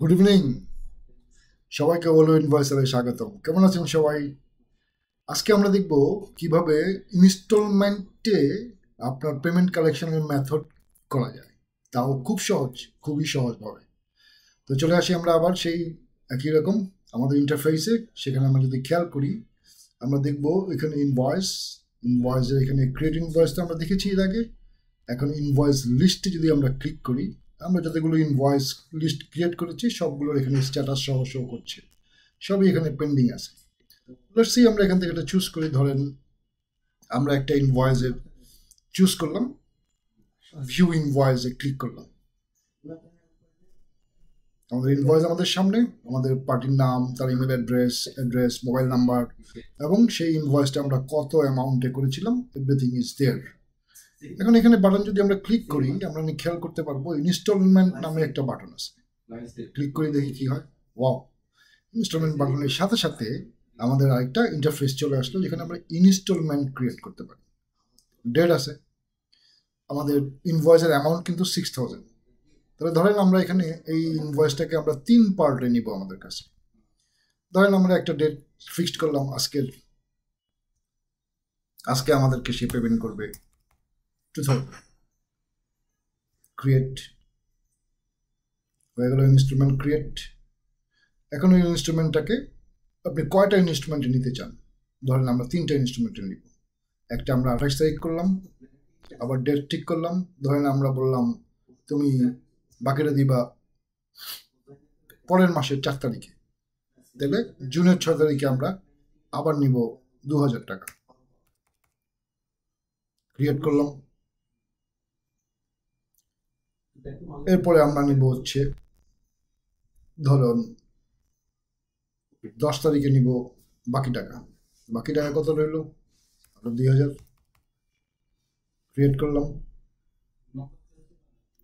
Good evening, সবাইকে ওলো ইনভয়েসারে স্বাগতম। কেমন আছেন সবাই? আজকে আমরা দেখব কিভাবে ইনস্টলমেন্টে আপনার পেমেন্ট কালেকশনের মেথড করা যায়, তাও খুব সহজ, খুবই সহজভাবে। তো চলে আসি আমরা আবার সেই একই রকম আমাদের ইন্টারফেসে। সেখানে আমরা যদি খেয়াল করি, আমরা দেখব এখানে ইনভয়েসের এখানে ক্রিয়েট ইনভয়েস তো আমরা দেখেছি এর আগে। এখন ইনভয়েস লিস্টে যদি আমরা ক্লিক করি, আমরা যতগুলো ইনভয়েস লিস্ট ক্রিয়েট করেছি সবগুলোর এখানে স্ট্যাটাস সহ শো করছে, সবই এখানে পেন্ডিং আছে। লেটস সি আমরা এখান থেকে একটা চুজ করি। ধরেন আমরা একটা ইনভয়েসের চুজ করলাম, ভিউ ইনভয়েসে ক্লিক করলাম। আমাদের ইনভয়েস আমাদের সামনে, আমাদের পার্টির নাম, তার ইমেল অ্যাড্রেস, মোবাইল নাম্বার, এবং সেই ইনভয়েসটা আমরা কত অ্যামাউন্টে করেছিলাম, এভরিথিং ইজ দেয়ার। এখন এখানে বাটন যদি আমরা ক্লিক করি, আমরা খেয়াল করতে পারবো ইনস্টলমেন্ট নামে একটা বাটন আছে। ক্লিক করে দেখি কি হয়। ওয়াও, ইনস্টলমেন্ট বাটনের সাথে সাথে আমাদের আরেকটা ইন্টারফেস চলে আসলো, যেখানে আমরা ইনস্টলমেন্ট ক্রিয়েট করতে পারি। ডেট আছে, আমাদের ইনভয়েসের অ্যামাউন্ট কিন্তু 6000। তাহলে ধরেন আমরা এখানে এই ইনভয়েসটাকে আমরা 3 পার্টে নিব আমাদের কাছে। ধরেন আমরা একটা ডেট ফিক্সড করলাম, আজকে আমাদেরকে সে পেমেন্ট করবে 2000। ক্রিয়েট হয়ে গেল ইনস্টলমেন্ট ক্রিয়েট। এখন ওই ইনস্টলমেন্টটাকে আপনি কয়টা ইনস্টলমেন্টে নিতে চান? ধরেন আমরা 3টা ইনস্টলমেন্টে নিব। একটা আমরা 28 তারিখ করলাম, আবার ডেট ঠিক করলাম। ধরেন আমরা বললাম তুমি বাকিটা দিবা পরের মাসের 4 তারিখে। তাহলে জুনের 6 তারিখে আমরা আবার নিব 2000 টাকা। ক্রিয়েট করলাম। এরপরে আমরা নিব হচ্ছে ধরুন 10 তারিখে নিব বাকি টাকা। বাকি টাকা কত রইল? 2000। ক্রিয়েট করলাম।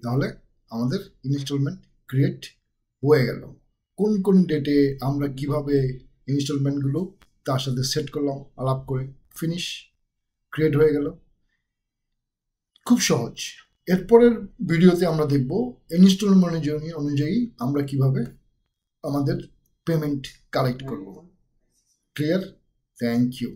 তাহলে আমাদের ইনস্টলমেন্ট ক্রিয়েট হয়ে গেল। কোন কোন ডেটে আমরা কিভাবে ইনস্টলমেন্টগুলো তার সাথে সেট করলাম, আলাপ করে ফিনিশ, ক্রিয়েট হয়ে গেল। খুব সহজ। এরপরের ভিডিওতে আমরা দেখব ইনস্টলমেন্ট অনুযায়ী আমরা কিভাবে আমাদের পেমেন্ট কালেক্ট করব। ক্লিয়ার? Thank you.